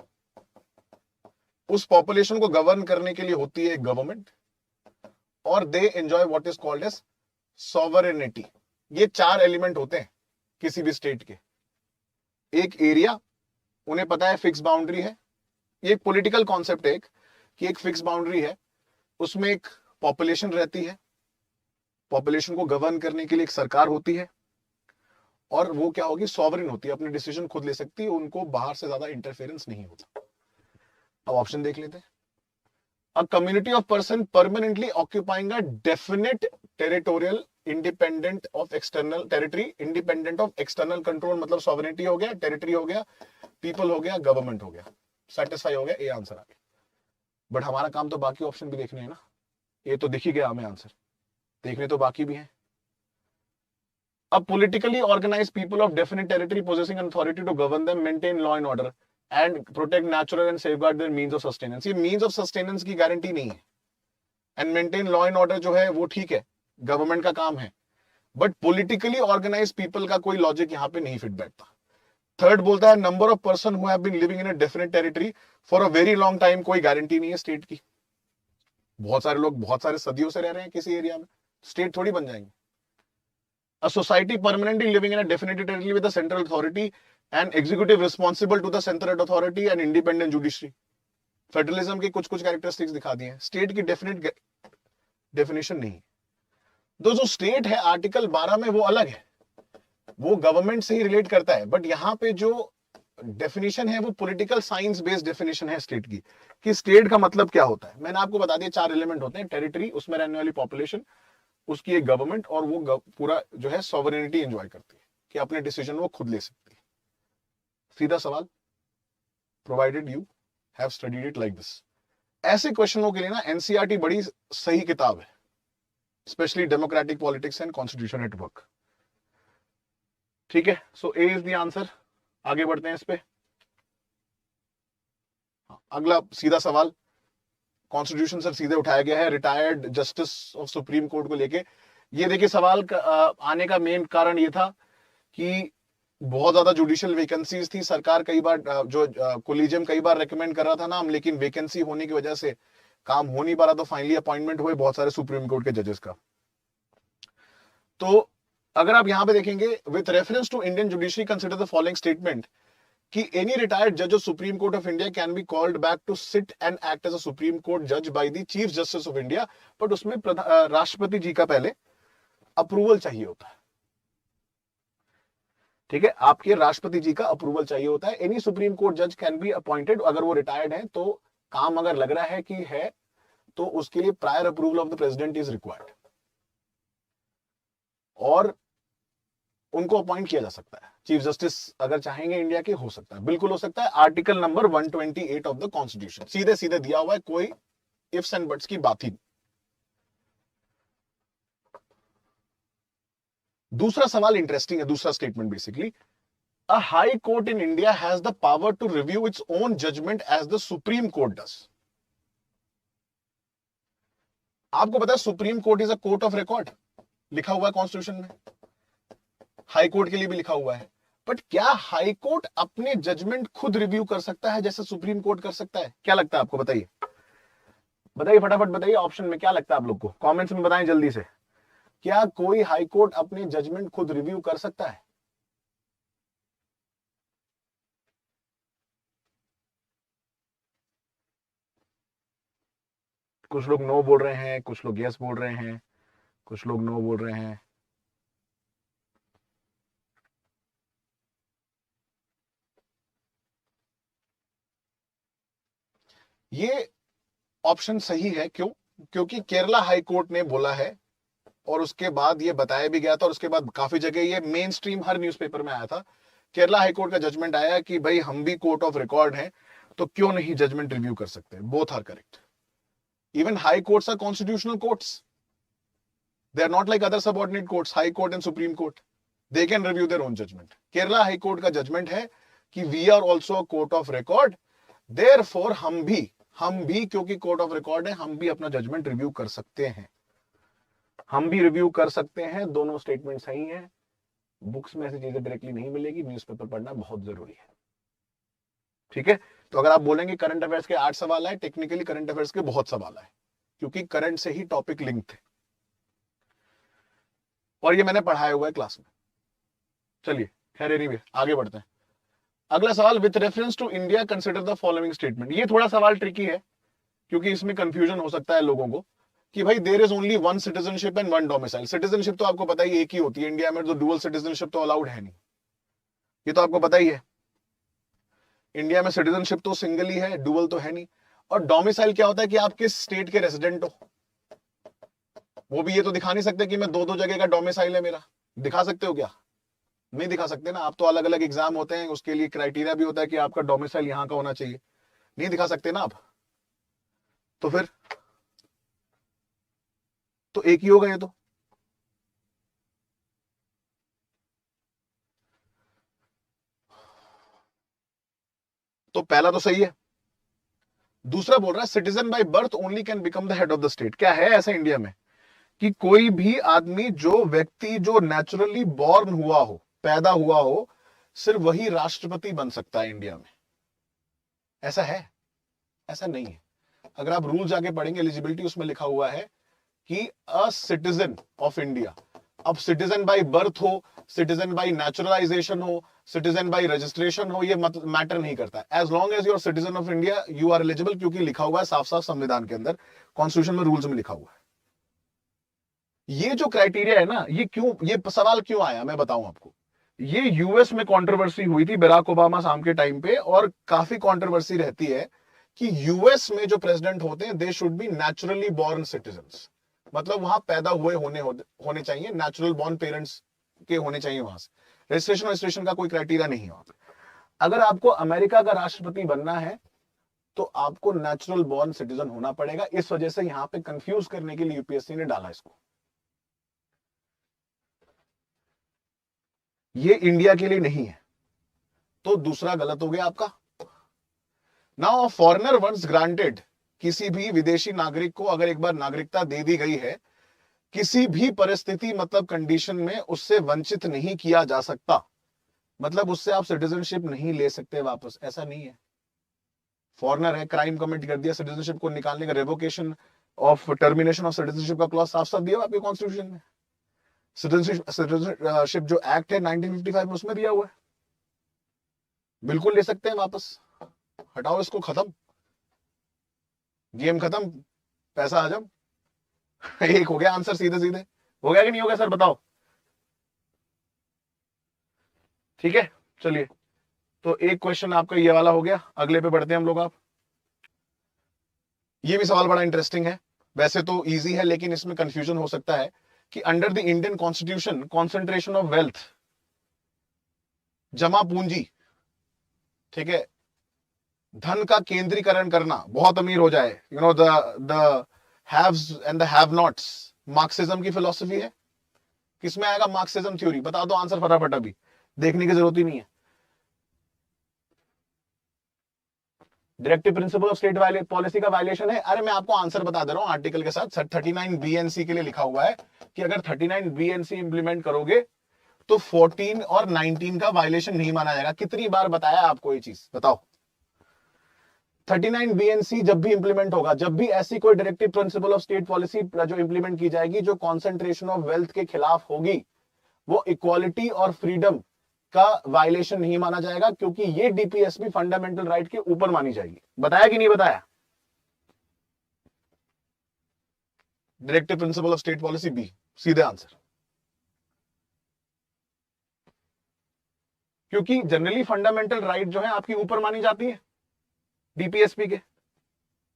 उस पॉपुलेशन को गवर्न करने के लिए होती है एक गवर्नमेंट, और they enjoy what is called as sovereignty. ये चार एलिमेंट होते हैं किसी भी स्टेट के। एक एरिया, उन्हें पता है फिक्स बाउंड्री है, ये एक पॉलिटिकल कॉन्सेप्ट है एक, कि एक फिक्स बाउंड्री है, उसमें एक पॉपुलेशन रहती है, पॉपुलेशन को गवर्न करने के लिए एक सरकार होती है, और वो क्या होगी, सॉवरेन होती है, अपने डिसीजन खुद ले सकती है, उनको बाहर से ज्यादा इंटरफेरेंस नहीं होता। अब ऑप्शन देख लेते हैं। A community of person permanently occupying a definite territorial independent of external territory, independent of external control, मतलब सॉवरेनिटी हो गया, टेरिटरी हो गया, पीपल हो गया, गवर्नमेंट हो गया, सेटिस्फाई हो गया, ये आंसर आ गया। बट हमारा काम तो बाकी ऑप्शन भी देखने हैं ना, ये तो दिख ही गया हमें आंसर, देखने तो बाकी भी हैं। अब politically organized people of definite territory possessing authority to govern them, maintain law and order and protect natural and safeguard their means of sustenance। ये means of sustenance की गारंटी नहीं है, and maintain law and order जो है वो ठीक है, government का काम है, बट politically organized people का कोई लॉजिक यहाँ पे नहीं फिट बैठता। थर्ड बोलता है number of person who have been living in a definite territory for a very long time, कोई गारंटी नहीं है स्टेट की, बहुत सारे लोग बहुत सारे सदियों से रह रहे हैं किसी एरिया में, स्टेट थोड़ी बन जाएंगे। A society permanently living in a definite territory with a central authority and executive responsible to the central authority and independent judiciary। Federalism की कुछ कुछ कैरेक्टरिस्टिक्स दिखा दी हैं, स्टेट की डेफिनेट डेफिनेशन नहीं। जो स्टेट है आर्टिकल 12 में वो अलग है, वो गवर्नमेंट से ही रिलेट करता है, बट यहाँ पे जो डेफिनेशन है वो पॉलिटिकल साइंस बेस्ड डेफिनेशन है स्टेट की, कि स्टेट का मतलब क्या होता है। मैंने आपको बता दिया चार एलिमेंट होते हैं, टेरिटरी, उसमें रहने वाली पॉपुलेशन, उसकी एक गवर्नमेंट, और वो पूरा जो है सॉवरेनिटी एंजॉय करती है कि अपने डिसीजन वो खुद ले सकती है। सीधा सवाल, provided you have studied it like this. ऐसे क्वेश्चनों के लिए ना एनसीईआरटी बड़ी सही किताब है, specially democratic politics and constitution at work. ठीक है, सो ए इज द आंसर। आगे बढ़ते हैं इस पे। अगला सीधा सवाल कॉन्स्टिट्यूशन से सीधे उठाया गया है, retired justice of supreme court को लेके। ये देखिए सवाल आने का मेन कारण ये था कि बहुत ज्यादा जुडिशियल वैकेंसीज थी, सरकार कई बार जो कोलिजियम कई बार रेकमेंड कर रहा था नाम, लेकिन वैकेंसी होने की वजह से काम हो नहीं पा रहा, तो फाइनली अपॉइंटमेंट हुए बहुत सारे सुप्रीम कोर्ट के जजेस का। तो अगर आप यहां पे देखेंगे, with reference to Indian judiciary consider the following statement, कि एनी रिटायर्ड जज of supreme court of India can be called back to sit and act as a supreme court जज by the chief justice of India, but उसमें राष्ट्रपति जी का पहले approval चाहिए होता है। ठीक है, आपके राष्ट्रपति जी का अप्रूवल चाहिए होता है। एनी सुप्रीम कोर्ट जज कैन बी अपॉइंटेड, अगर वो रिटायर्ड है तो काम अगर लग रहा है कि है तो उसके लिए prior approval of the president is required, और उनको अपॉइंट किया जा सकता है। चीफ जस्टिस अगर चाहेंगे इंडिया के, हो सकता है, बिल्कुल हो सकता है। Article number 128 of the constitution सीधे सीधे दिया हुआ है, कोई इफ्स एंड बट्स की बात ही नहीं। दूसरा सवाल इंटरेस्टिंग है, दूसरा statement basically, a high court in India has the power to review its own judgement as the supreme court does. आपको पता है supreme court is a court of record, लिखा हुआ है कॉन्स्टिट्यूशन में, हाई कोर्ट के लिए भी लिखा हुआ है। बट क्या हाई कोर्ट अपने जजमेंट खुद रिव्यू कर सकता है जैसे सुप्रीम कोर्ट कर सकता है? क्या लगता है आपको? बताइए, बताइए फटाफट बताइए, ऑप्शन में क्या लगता है आप लोग को, कमेंट्स में बताएं जल्दी से। क्या कोई हाई कोर्ट अपने जजमेंट खुद रिव्यू कर सकता है? कुछ लोग नो बोल रहे हैं, कुछ लोग यस बोल रहे हैं, कुछ लोग नो बोल रहे हैं। ये ऑप्शन सही है। क्यों? क्योंकि केरला हाई कोर्ट ने बोला है, और उसके बाद ये बताया भी गया था, और उसके बाद काफी जगह ये मेन स्ट्रीम हर न्यूज़पेपर में आया था। केरला हाई कोर्ट का जजमेंट आया कि भाई हम भी कोर्ट ऑफ रिकॉर्ड हैं, तो क्यों नहीं जजमेंट रिव्यू कर सकते? Both are correct. Even high courts are constitutional courts, they are not like other subordinate courts, high court and supreme court, they can review their own judgement. Kerala high court का judgement है कि we are also a court of record, therefore हम भी क्योंकि court of record है, हम भी अपना जजमेंट रिव्यू कर सकते हैं, हम भी रिव्यू कर सकते हैं। दोनों स्टेटमेंट सही है। बुक्स में ऐसी चीजें डायरेक्टली नहीं मिलेगी, न्यूज़पेपर पढ़ना बहुत जरूरी है। ठीक है, तो अगर आप बोलेंगे करंट अफेयर्स के 8 सवाल आए, टेक्निकली करंट अफेयर्स के बहुत सवाल आए, क्योंकि करंट से ही टॉपिक लिंक थे, और ये मैंने पढ़ाया हुआ है क्लास में। चलिए खैर, एनीवे आगे बढ़ते हैं। अगला सवाल, with reference to India consider the following statement. ये थोड़ा सवाल ट्रिकी है, क्योंकि इसमें कंफ्यूजन हो सकता है लोगों को कि भाई there is only one citizenship and one domicile. Citizenship तो आपको पता ही एक ही होती है इंडिया में, तो डुअल सिटीजनशिप तो अलाउड है नहीं, ये तो आपको पता ही है। इंडिया में सिटीजनशिप तो सिंगल ही है, डुअल तो है नहीं। और डोमिसाइल क्या होता है कि आप किस स्टेट के रेजिडेंट हो, वो भी ये तो दिखा नहीं सकते कि मैं दो दो जगह का डोमिसाइल है मेरा। दिखा सकते हो क्या? नहीं दिखा सकते ना आप, तो अलग अलग एग्जाम होते हैं, उसके लिए क्राइटेरिया भी होता है कि आपका डोमिसाइल यहां का होना चाहिए, नहीं दिखा सकते ना आप। तो फिर तो एक ही होगा ये तो पहला तो सही है। दूसरा बोल रहा है citizen by birth only can become the head of the state. क्या है ऐसा इंडिया में कि कोई भी आदमी, जो व्यक्ति जो नेचुरली बॉर्न हुआ हो, पैदा हुआ हो, सिर्फ वही राष्ट्रपति बन सकता है इंडिया में? ऐसा है? ऐसा नहीं है। अगर आप रूल जाके पढ़ेंगे एलिजिबिलिटी, उसमें लिखा हुआ है कि अ सिटीजन ऑफ इंडिया। अब सिटीजन बाय बर्थ हो, सिटीजन बाय नेचुरलाइजेशन हो, सिटीजन बाय रजिस्ट्रेशन हो, ये मैटर नहीं करता। As long as you are citizen of India you are eligible, क्योंकि लिखा हुआ है साफ साफ संविधान के अंदर, कॉन्स्टिट्यूशन में, रूल्स में लिखा हुआ है। ये जो क्राइटेरिया है ना, ये क्यों, ये सवाल क्यों आया मैं बताऊं आपको। ये यूएस में कंट्रोवर्सी हुई थी बराक ओबामा साहब के टाइम पे, और काफी कंट्रोवर्सी रहती है कि यूएस में जो प्रेसिडेंट होते हैं they should be naturally born citizens, मतलब वहां पैदा हुए होने चाहिए, नेचुरल बॉर्न पेरेंट्स के होने चाहिए वहां से। रजिस्ट्रेशन का कोई क्राइटेरिया नहीं है वहां पे। अगर आपको अमेरिका का राष्ट्रपति बनना है तो आपको नेचुरल बॉर्न सिटीजन होना पड़ेगा। इस वजह से यहां पे कंफ्यूज करने के लिए यूपीएससी ने डाला इसको। ये इंडिया के लिए नहीं है, तो दूसरा गलत हो गया आपका। नाउ फॉरेनर वंस ग्रांटेड, किसी भी विदेशी नागरिक को अगर एक बार नागरिकता दे दी गई है, किसी भी परिस्थिति मतलब कंडीशन में उससे वंचित नहीं किया जा सकता, मतलब उससे आप सिटीजनशिप नहीं ले सकते वापस, ऐसा नहीं है। फॉरेनर है, क्राइम कमिट कर दिया, सिटीजनशिप को निकालने का, revocation of termination of citizenship का क्लॉज साफ साफ दिया हुआ आपके कॉन्स्टिट्यूशन में। सिटीजनशिप जो एक्ट है 1955 में, उसमें दिया हुआ है, बिल्कुल ले सकते हैं वापस। हटाओ इसको, खत्म, गेम खत्म, पैसा हजम। एक हो गया आंसर, सीधे सीधे हो गया कि नहीं हो गया सर बताओ? ठीक है, चलिए, तो एक क्वेश्चन आपका ये वाला हो गया, अगले पे बढ़ते हैं हम लोग। आप, ये भी सवाल बड़ा इंटरेस्टिंग है, वैसे तो इजी है लेकिन इसमें कंफ्यूजन हो सकता है कि under the Indian constitution concentration of wealth, जमा पूंजी, ठीक है, धन का केंद्रीकरण करना, बहुत अमीर हो जाए, you know the haves and the have nots, Marxism की फिलॉसफी है। किसमें आएगा मार्क्सिज्म थ्योरी? बता दो आंसर फटाफट, अभी देखने की जरूरत ही नहीं है। Directive principle of state policy का वायलेशन है? अरे मैं आपको आंसर बता दे रहा हूं आर्टिकल के साथ। 39 बीएनसी के लिए लिखा हुआ है कि अगर 39 बीएनसी इंप्लीमेंट करोगे तो 14 और 19 का वायलेशन नहीं माना जाएगा। कितनी बार बताया आपको ये चीज, बताओ? 39 बीएनसी जब भी इंप्लीमेंट होगा, जब भी ऐसी कोई directive principle of state policy जो इंप्लीमेंट की जाएगी जो कॉन्सेंट्रेशन ऑफ वेल्थ के खिलाफ होगी, वो इक्वालिटी और फ्रीडम का वायलेशन नहीं माना जाएगा, क्योंकि ये डीपीएसपी फंडामेंटल राइट के ऊपर मानी जाएगी। बताया कि नहीं बताया? Directive principle of state policy B, सीधे आंसर। क्योंकि जनरली फंडामेंटल राइट जो है आपकी ऊपर मानी जाती है डीपीएसपी के,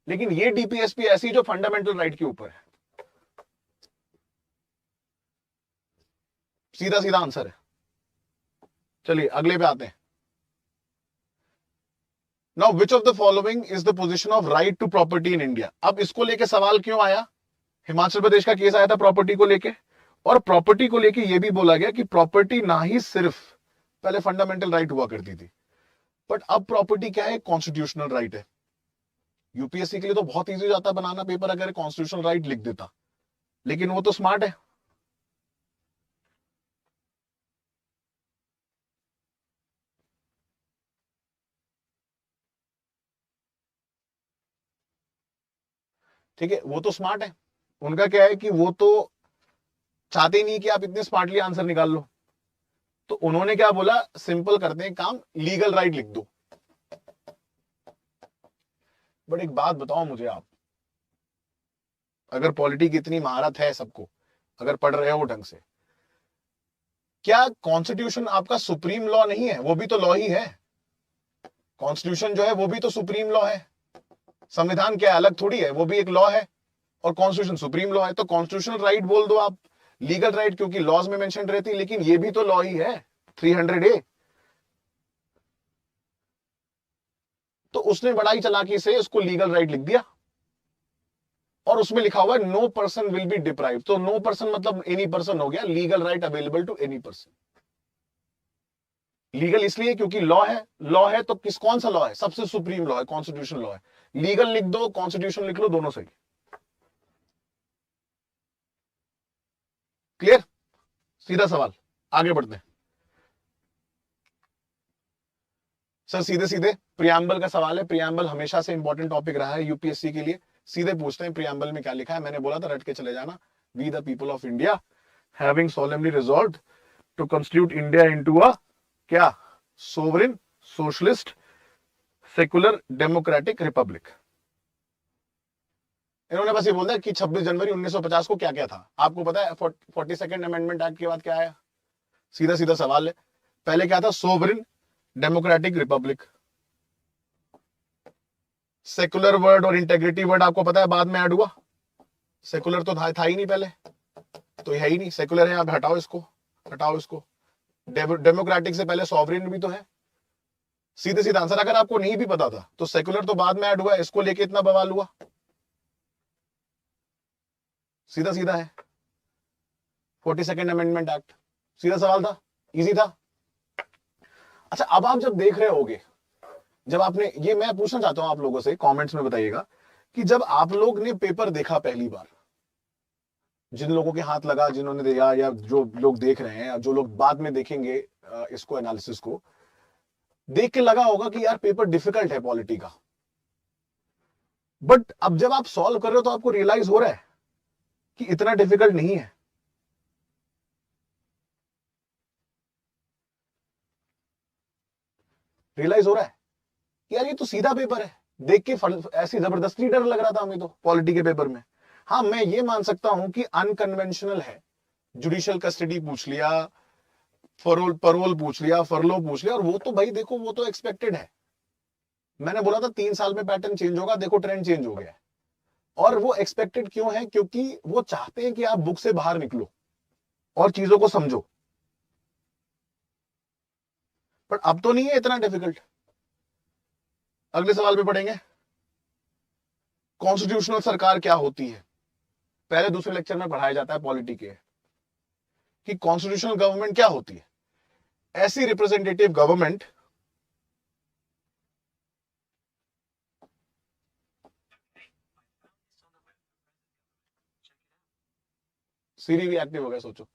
लेकिन ये डीपीएसपी ऐसी जो फंडामेंटल राइट के ऊपर है। सीधा सीधा आंसर है। चलिए अगले पे आते हैं। Now which of the following is the position of right to property in India? अब इसको लेके सवाल क्यों आया? हिमाचल प्रदेश का केस आया था प्रॉपर्टी को लेके, और प्रॉपर्टी को लेके ये भी बोला गया कि प्रॉपर्टी ना ही सिर्फ पहले फंडामेंटल राइट हुआ करती थी, बट अब प्रॉपर्टी क्या है? कॉन्स्टिट्यूशनल राइट है। यूपीएससी के लिए तो बहुत इजी हो जाता बनाना पेपर अगर कॉन्स्टिट्यूशनल राइट लिख देता, लेकिन वो तो स्मार्ट है। ठीक है, वो तो स्मार्ट है। उनका क्या है कि वो तो चाहते ही नहीं कि आप इतने स्मार्टली आंसर निकाल लो, तो उन्होंने क्या बोला, सिंपल करते हैं काम, लीगल राइट लिख दो। बट एक बात बताओ मुझे आप, अगर पॉलिटी की इतनी महारत है सबको, अगर पढ़ रहे हो ढंग से, क्या कॉन्स्टिट्यूशन आपका सुप्रीम लॉ नहीं है? वो भी तो लॉ ही है। कॉन्स्टिट्यूशन जो है वो भी तो सुप्रीम लॉ है। संविधान क्या अलग थोड़ी है, वो भी एक लॉ है, और कॉन्स्टिट्यूशन सुप्रीम लॉ है। तो कॉन्स्टिट्यूशनल राइट बोल दो आप, लीगल राइट क्योंकि लॉज में मेंशन रहती है, लेकिन ये भी तो लॉ ही है 300A। तो उसने बड़ाई चालाकी से इसको लीगल राइट लिख दिया, और उसमें लिखा हुआ है no person will be deprive. तो नो पर्सन मतलब एनी पर्सन हो गया, legal right available to any person. Legal इसलिए क्योंकि लॉ है, लॉ है तो कौन सा लॉ है? सबसे सुप्रीम लॉ है, कॉन्स्टिट्यूशन लॉ है। लीगल लिख दो, कॉन्स्टिट्यूशन लिख लो, दोनों सही। क्लियर? सीधा सवाल, आगे बढ़ते हैं। सर सीधे सीधे प्रियम्बल का सवाल है। प्रियम्बल हमेशा से इंपॉर्टेंट टॉपिक रहा है यूपीएससी के लिए। सीधे पूछते हैं प्रियम्बल में क्या लिखा है। मैंने बोला था रट के चले जाना, we the people of India having solemnly resolved to constitute India into a क्या? Sovereign socialist secular democratic republic. इन्होंने बस ये बोल दिया कि 26 जनवरी 1950 को क्या क्या था। आपको पता है 42nd अमेंडमेंट एक्ट के बाद क्या आया? सीधा सीधा सवाल है। पहले क्या था? Sovereign democratic Republic. Secular word और इंटेग्रिटी वर्ड आपको पता है बाद में ऐड हुआ। सेकुलर तो था ही नहीं पहले, तो है ही नहीं, सेकुलर है, आप हटाओ इसको, हटाओ इसको। डेमोक्रेटिक से पहले सॉवरेन भी तो है। सीधे सीधा आंसर। अगर आपको नहीं भी पता था तो सेकुलर तो बाद में ऐड हुआ, इसको लेके इतना बवाल हुआ। सीधा सीधा है 42nd अमेंडमेंट एक्ट। सीधा सवाल था, इजी था। अच्छा अब आप जब देख रहे होगे, जब आपने ये, मैं पूछना चाहता हूं आप लोगों से, कमेंट्स में बताइएगा कि जब आप लोग ने पेपर देखा पहली बार, जिन लोगों के हाथ लगा, जिन्होंने देखा, या जो लोग देख रहे हैं, या जो लोग बाद में देखेंगे इसको, एनालिसिस को देख के लगा होगा कि यार पेपर डिफिकल्ट है पॉलिटी का। बट अब जब आप सॉल्व कर रहे हो तो आपको रियलाइज हो रहा है कि इतना डिफिकल्ट नहीं है। रियलाइज हो रहा है यार ये तो सीधा पेपर है। देख के ऐसी जबरदस्ती डर लग रहा था हमें तो पॉलिटी के पेपर में। हाँ मैं ये मान सकता हूं कि अनकन्वेंशनल है, जुडिशियल कस्टडी पूछ लिया, फरोल परोल पूछ लिया, फरलो पूछ लिया, और वो तो भाई देखो वो तो एक्सपेक्टेड है। मैंने बोला था 3 साल में पैटर्न चेंज होगा, देखो ट्रेंड चेंज हो गया है। और वो एक्सपेक्टेड क्यों है? क्योंकि वो चाहते हैं कि आप बुक से बाहर निकलो और चीजों को समझो। पर अब तो नहीं है इतना डिफिकल्ट। अगले सवाल पे पढ़ेंगे, कॉन्स्टिट्यूशनल सरकार क्या होती है। पहले दूसरे लेक्चर में पढ़ाया जाता है पॉलिटी के कि कॉन्स्टिट्यूशनल गवर्नमेंट क्या होती है। ऐसी रिप्रेजेंटेटिव गवर्नमेंट सीरी भी एक्टिव हो गया, सोचो।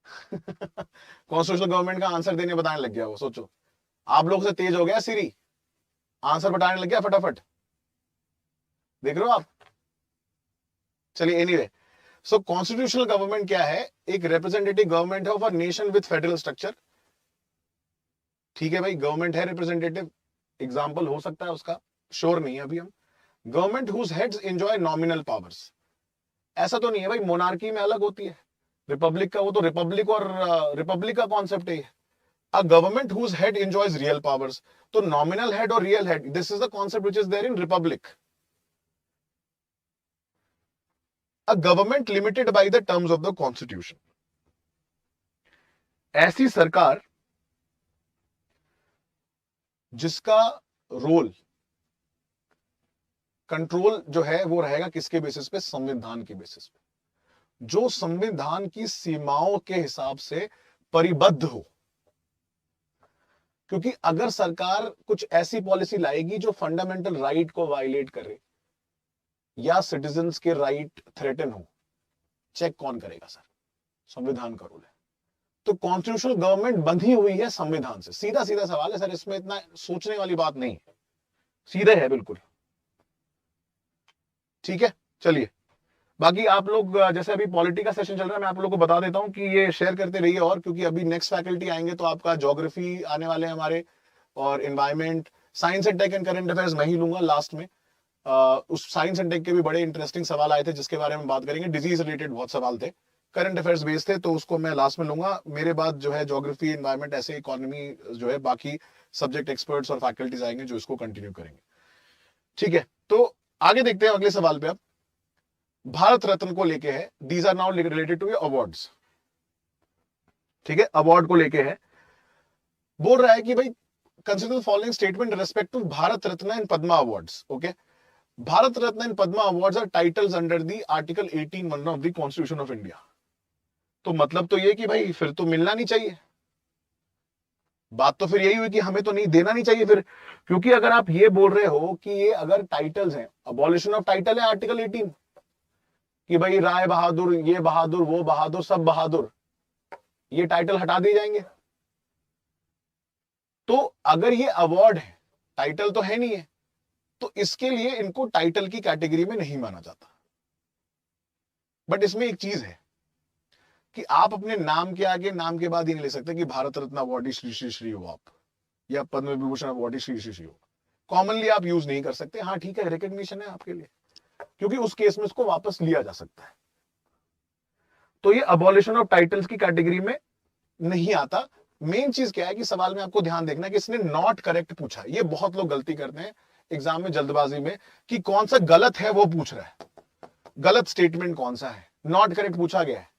कॉन्स्टिट्यूशनल गवर्नमेंट का आंसर देने बताने लग गया वो, सोचो। आप लोग से तेज हो गया सीरी, आंसर बताने लग गया फटाफट। देख रहे हो आप? चलिए, एनीवे, सो कॉन्स्टिट्यूशनल गवर्नमेंट क्या है? एक रिप्रेजेंटेटिव गवर्नमेंट है of a nation with federal structure. ठीक है भाई, गवर्नमेंट है रिप्रेजेंटेटिव, एग्जाम्पल हो सकता है उसका, श्योर नहीं है अभी हम। Government whose heads enjoy nominal powers. ऐसा तो नहीं है भाई मोनार्की में अलग होती है रिपब्लिक का, वो तो रिपब्लिक और रिपब्लिक का कॉन्सेप्ट है। A government whose head enjoys real powers, तो नॉमिनल हेड और real head, this is the concept which is there in republic. A government limited by the terms of the constitution. ऐसी सरकार जिसका role, control जो है वो रहेगा किसके बेसिस पे? संविधान के बेसिस पे, जो संविधान की सीमाओं के हिसाब से परिबद्ध हो। क्योंकि अगर सरकार कुछ ऐसी पॉलिसी लाएगी जो फंडामेंटल राइट को वायलेट करे या सिटीजन्स के राइट थ्रेटन हो, चेक कौन करेगा सर? संविधान का रूल है। तो कॉन्स्टिट्यूशनल गवर्नमेंट बंधी हुई है संविधान से। सीधा सीधा सवाल है सर, इसमें इतना सोचने वाली बात नहीं है, सीधे है बिल्कुल। ठीक है, चलिए। बाकी आप लोग जैसे अभी पॉलिटी का सेशन चल रहा है, मैं आप लोगों को बता देता हूं कि ये शेयर करते रहिए, और क्योंकि अभी नेक्स्ट फैकल्टी आएंगे तो आपका ज्योग्राफी आने वाले हैं हमारे, और environment, science and tech and current affairs मैं ही लूंगा लास्ट में। उस साइंस एंड टेक के भी बड़े इंटरेस्टिंग सवाल आए थे जिसके बारे में बात करेंगे। डिजीज रिलेटेड बहुत सवाल थे, करंट अफेयर्स बेस्ड थे, तो उसको मैं लास्ट में लूंगा। मेरे बाद जो है ज्योग्राफी, एनवायरमेंट, ऐसे इकोनॉमी जो है, बाकी सब्जेक्ट एक्सपर्ट्स और फैकल्टीज आएंगे जो इसको कंटिन्यू करेंगे। ठीक है, तो आगे देखते हैं अगले सवाल पे। अब भारत रत्न को लेके है, these are now related to awards. ठीक है, अवार्ड को लेके है, बोल रहा है कि भाई consider the following statement respect to Bharat Ratna and Padma awards. Okay, Bharat Ratna and Padma awards are titles under the article 18(1) of the constitution of India. तो मतलब तो ये कि भाई फिर तो मिलना नहीं चाहिए। बात तो फिर यही हुई कि हमें तो नहीं देना नहीं चाहिए फिर, क्योंकि अगर आप ये बोल रहे हो कि ये अगर टाइटल्स हैं, अबॉलिशन ऑफ टाइटल है आर्टिकल 18, कि भाई राय बहादुर, ये बहादुर, वो बहादुर, सब बहादुर, ये टाइटल हटा दिए जाएंगे। तो अगर ये अवार्ड है, टाइटल तो है नहीं है, तो इसके लिए इनको टाइटल की कैटेगरी में नहीं माना जाता। बट इसमें एक चीज है कि आप अपने नाम के आगे, नाम के बाद ही नहीं ले सकते कि भारत रत्न अवार्डी श्री श्री श्री हो आप, या पद्म विभूषण अवार्डी श्री श्री श्री हो। कॉमनली आप यूज नहीं कर सकते। हाँ ठीक है, रिकग्निशन है आपके लिए, क्योंकि उस केस में इसको वापस लिया जा सकता है। तो ये अबॉलिशन ऑफ टाइटल्स की कैटेगरी में नहीं आता। मेन चीज क्या है कि सवाल में आपको ध्यान देखना कि इसने नॉट करेक्ट पूछा। ये बहुत लोग गलती करते हैं एग्जाम में जल्दबाजी में, कि कौन सा गलत है वो पूछ रहा है, गलत स्टेटमेंट कौन सा है। नॉट करेक्ट पूछा गया है।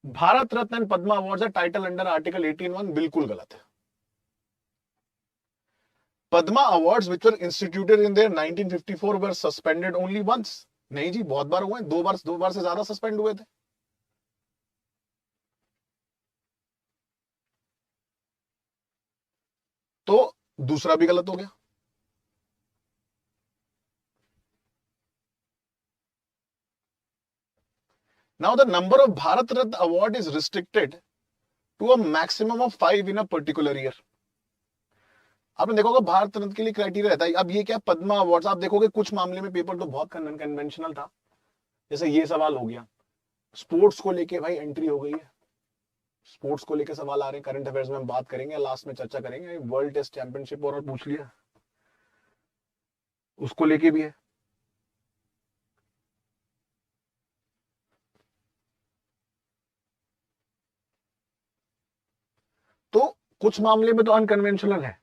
Bharat Ratna and Padma awards title under article 18(1), बिल्कुल गलत है। Padma awards which were instituted in there 1954 were suspended only once. नहीं जी, बहुत बार हुए, 2 बार से ज्यादा सस्पेंड हुए थे। तो दूसरा भी गलत हो गया। Now the number of Bharat Ratna award is restricted to a maximum of 5 in a particular year. आपने देखोगे भारत रत्न के लिए क्राइटेरिया रहता है। अब ये क्या, पद्मा अवार्ड्स, आप देखोगे कुछ मामले में पेपर तो बहुत कन्वेंशनल था, जैसे ये सवाल हो गया। स्पोर्ट्स को लेके भाई एंट्री हो गई है, स्पोर्ट्स को लेके सवाल आ रहे हैं, करंट अफेयर्स में हम बात करेंगे, लास्ट में चर्चा करेंगे। वर्ल्ड टेस्ट चैंपियनशिप और पूछ लिया, उसको लेके भी है। कुछ मामले में तो अनकन्वेंशनल है।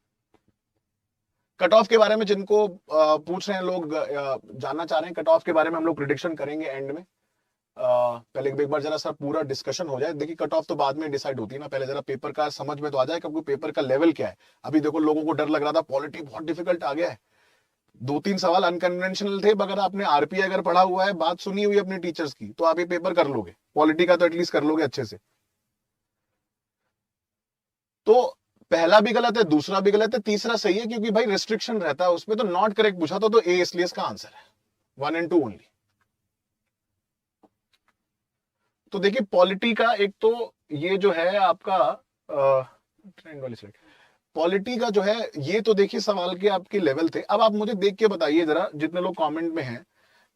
कट ऑफ के बारे में जिनको पूछ रहे हैं लोग, जानना चाह रहे हैं कट ऑफ के बारे में, हम लोग प्रिडिक्शन करेंगे एंड में। पहले एक बार जरा सा पूरा डिस्कशन हो जाए। देखिए कट ऑफ तो बाद में डिसाइड होती है ना, पहले जरा पेपर का समझ में तो आ जाए कि पेपर का लेवल क्या है। अभी देखो लोगों को डर लग रहा था, पॉलिटी बहुत डिफिकल्ट आ गया है, 2-3 सवाल अनकन्वेंशनल थे। अगर आपने आरपीआई अगर पढ़ा हुआ है, बात सुनी हुई अपने टीचर्स की, तो आप ये पेपर कर लोगे, पॉलिटी का तो एटलीस्ट कर लोगे अच्छे से। तो पहला भी गलत है, दूसरा भी गलत है, तीसरा सही है, क्योंकि भाई रिस्ट्रिक्शन रहता है उसमें। तो नॉट करेक्ट पूछा तो ए, इसलिए इसका आंसर है 1 and 2 ओनली। तो देखिए पॉलिटी का एक तो ये जो है आपका ट्रेंड वाली स्लाइड, पॉलिटी का जो है ये तो देखिए सवाल के आपके लेवल थे। अब आप मुझे देख के बताइए जरा, जितने लोग कमेंट में हैं,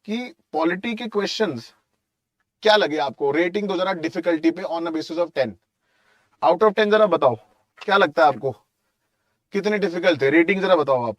कि पॉलिटी के क्वेश्चंस क्या लगे आपको, रेटिंग दो जरा डिफिकल्टी पे on the basis of 10 out of 10। जरा बताओ क्या लगता है आपको, कितने डिफिकल्ट थे, रेटिंग जरा बताओ आप।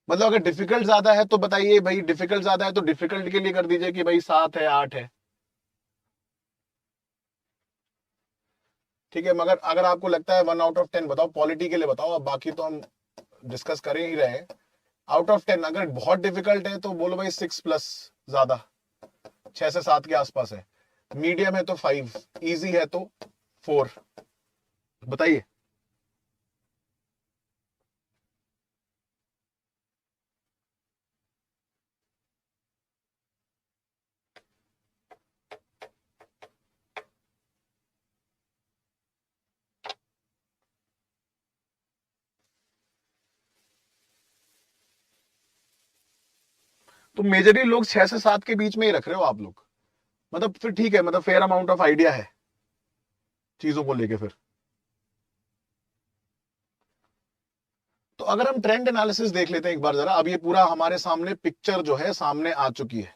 मतलब अगर डिफिकल्ट ज्यादा है तो बताइए भाई, डिफिकल्ट ज्यादा है तो डिफिकल्ट के लिए कर दीजिए कि भाई 7 है 8 है, ठीक है। मगर अगर आपको लगता है 1 आउट ऑफ 10 बताओ पॉलिटी के लिए बताओ, अब बाकी तो हम डिस्कस कर ही रहे हैं। आउट ऑफ 10 अगर बहुत डिफिकल्ट है तो बोलो भाई 6+, ज्यादा 6 से 7 के आसपास है, मीडियम है तो 5, इजी है तो 4। बताइए। तो मेजरली लोग 6 से 7 के बीच में ही रख रहे हो आप लोग, मतलब फिर ठीक है, मतलब फेयर अमाउंट ऑफ आइडिया है चीजों को लेके। फिर तो अगर हम ट्रेंड एनालिसिस देख लेते हैं एक बार जरा, अब ये पूरा हमारे सामने पिक्चर जो है सामने आ चुकी है,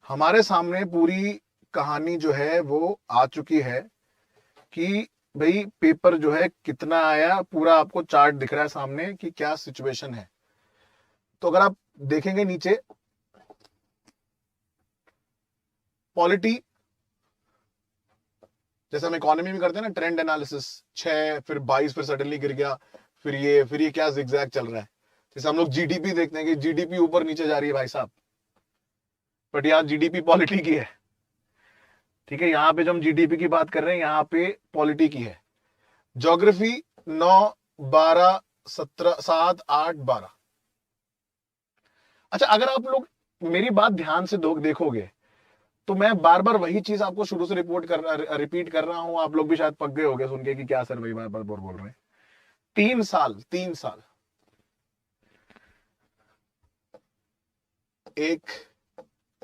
हमारे सामने पूरी कहानी जो है वो आ चुकी है कि भाई पेपर जो है कितना आया, पूरा आपको चार्ट दिख रहा है सामने कि क्या सिचुएशन है। तो अगर आप देखेंगे नीचे पॉलिटी, जैसे हम इकोनॉमी में करते हैं ना ट्रेंड एनालिसिस, 6 फिर 22 फिर सडनली गिर गया, फिर ये क्या जिगजैग चल रहा है। जैसे हम लोग जीडीपी देखते हैं कि जीडीपी ऊपर नीचे जा रही है भाई साहब, बट यहाँ जीडीपी पॉलिटी की है, ठीक है। यहाँ पे जो हम जीडीपी की बात कर रहे हैं यहाँ पे पॉलिटी की है। ज्योग्राफी 9, 12, 17, 7, 8, 12। अच्छा अगर आप लोग मेरी बात ध्यान से देखोगे तो मैं बार बार वही चीज आपको शुरू से रिपीट कर रहा हूं, आप लोग भी शायद पक गए होंगे सुन के कि क्या सर वही बार बार बोल रहे हैं। 3 साल 1,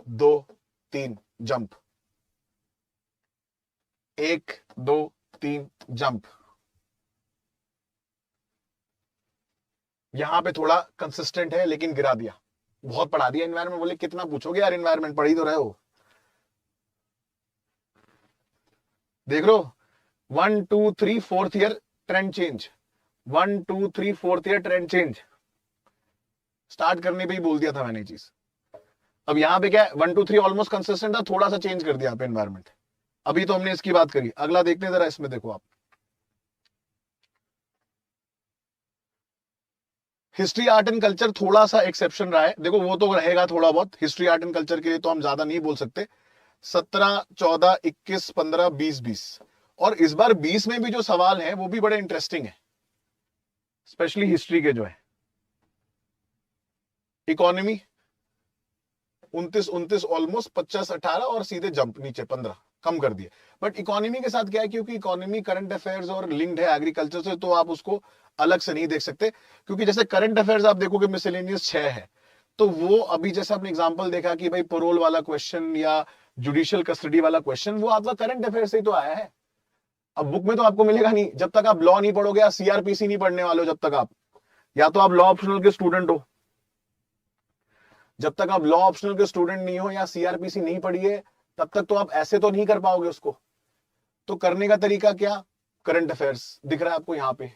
2, 3 जंप, 1, 2, 3 जंप। यहां पे थोड़ा कंसिस्टेंट है लेकिन गिरा दिया, बहुत पढ़ा दिया एनवायरमेंट। बोले कितना पूछोगे यार, एनवायरमेंट पढ़ ही तो रहे हो। देख लो 1, 2, 3 4th year trend change, 1, 2, 3 4th year trend change. Start करने पे ही बोल दिया था मैंने चीज। अब यहाँ पे क्या है, 1, 2, 3 ऑलमोस्ट कंसिस्टेंट था, थोड़ा सा चेंज कर दिया पे एनवायरमेंट। अभी तो हमने इसकी बात करी, अगला देखते हैं जरा, इसमें देखो आप हिस्ट्री आर्ट एंड कल्चर थोड़ा सा एक्सेप्शन रहा है। देखो वो तो रहेगा थोड़ा बहुत, हिस्ट्री आर्ट एंड कल्चर के लिए तो हम ज्यादा नहीं बोल सकते। 17, 14, 21, 15, 20, 20 और इस बार 20 में भी जो सवाल है वो भी बड़े इंटरेस्टिंग है, स्पेशली हिस्ट्री के जो है। इकोनॉमी 29, 29 ऑलमोस्ट 50, 18 और सीधे जंप नीचे 15, कम कर दिए। बट इकोनॉमी के साथ क्या है, क्योंकि इकोनॉमी करंट अफेयर्स और लिंक्ड है एग्रीकल्चर से, तो आप उसको अलग से नहीं देख सकते। क्योंकि जैसे करंट अफेयर्स आप देखोगे मिसलेनियस 6 है, तो वो अभी जैसे आपने एग्जांपल देखा कि भाई पेरोल वाला क्वेश्चन या जुडिशियल कस्टडी वाला क्वेश्चन, वो आपका करंट अफेयर से ही तो आया है। अब बुक में तो आपको मिलेगा नहीं जब तक आप लॉ नहीं पढ़ोगे या सीआरपीसी नहीं पढ़ने वाले हो, जब तक आप, या तो आप लॉ ऑप्शनल के स्टूडेंट हो, जब तक आप लॉ ऑप्शनल के स्टूडेंट नहीं हो या सीआरपीसी नहीं पढ़ी है, तब तक तो आप ऐसे तो नहीं कर पाओगे उसको। तो करने का तरीका क्या, करंट अफेयर्स दिख रहा है आपको यहाँ पे,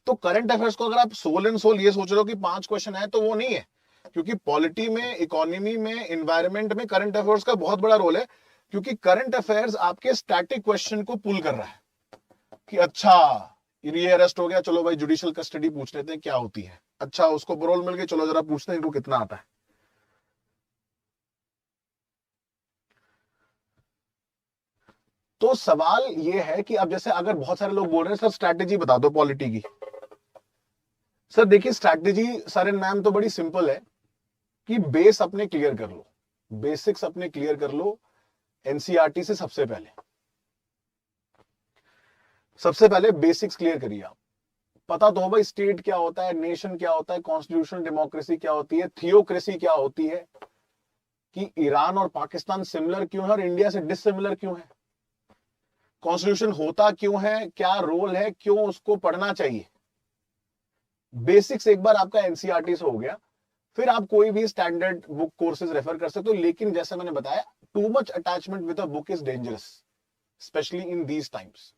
तो करंट अफेयर्स को अगर आप सोल एंड सोल ये सोच रहे हो कि 5 क्वेश्चन है, तो वो नहीं है, क्योंकि पॉलिटी में, इकोनॉमी में, एनवायरमेंट में करंट अफेयर्स का बहुत बड़ा रोल है, क्योंकि करंट अफेयर्स आपके स्टैटिक क्वेश्चन को पुल कर रहा है कि अच्छा ये अरेस्ट हो गया, चलो भाई जुडिशियल कस्टडी पूछ लेते हैं क्या होती है, अच्छा उसको पैरोल मिल गई, चलो जरा पूछते हैं इनको कितना आता है। तो सवाल ये है कि अब जैसे अगर बहुत सारे लोग बोल रहे हैं सर स्ट्रैटेजी बता दो पॉलिटी की, सर देखिए स्ट्रैटेजी सर एंड मैम तो बड़ी सिंपल है कि बेस अपने क्लियर कर लो, बेसिक्स अपने क्लियर कर लो एनसीईआरटी से। सबसे पहले बेसिक्स क्लियर करिए आप, पता तो हो भाई स्टेट क्या होता है, नेशन क्या होता है, कॉन्स्टिट्यूशनल डेमोक्रेसी क्या होती है, थियोक्रेसी क्या होती है, कि ईरान और पाकिस्तान सिमिलर क्यों है और इंडिया से डिसिमिलर क्यों है, कॉन्स्टिट्यूशन होता क्यों है, क्या रोल है, क्यों उसको पढ़ना चाहिए। बेसिक्स एक बार आपका एनसीईआरटी से हो गया, फिर आप कोई भी स्टैंडर्ड बुक कोर्सेज रेफर कर सकते हो, लेकिन जैसे मैंने बताया too much attachment with a book is dangerous, specially in these times.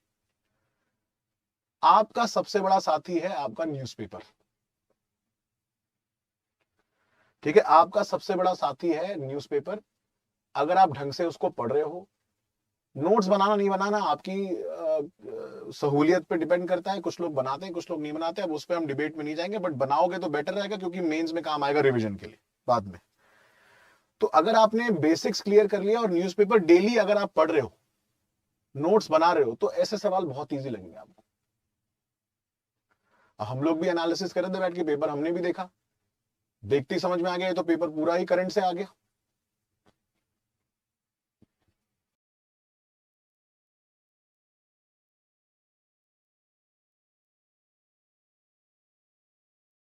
आपका सबसे बड़ा साथी है आपका न्यूज़पेपर, ठीक है, आपका सबसे बड़ा साथी है न्यूज़पेपर। अगर आप ढंग से उसको पढ़ रहे हो, नोट्स बनाना नहीं बनाना आपकी सहूलियत पे डिपेंड करता है, कुछ लोग बनाते हैं कुछ लोग नहीं बनाते, अब उस पर हम डिबेट में नहीं जाएंगे, बट बनाओगे तो बेटर रहेगा क्योंकि मेंस में काम आएगा रिवीजन के लिए बाद में। तो अगर आपने बेसिक्स क्लियर कर लिया और न्यूज़पेपर डेली अगर आप पढ़ रहे हो, नोट्स बना रहे हो, तो ऐसे सवाल बहुत ईजी लगेंगे आपको। हम लोग भी एनालिसिस कर रहे थे बैठ के, पेपर हमने भी देखा, देखते ही समझ में आ गया, तो पेपर पूरा ही करंट से आ गया।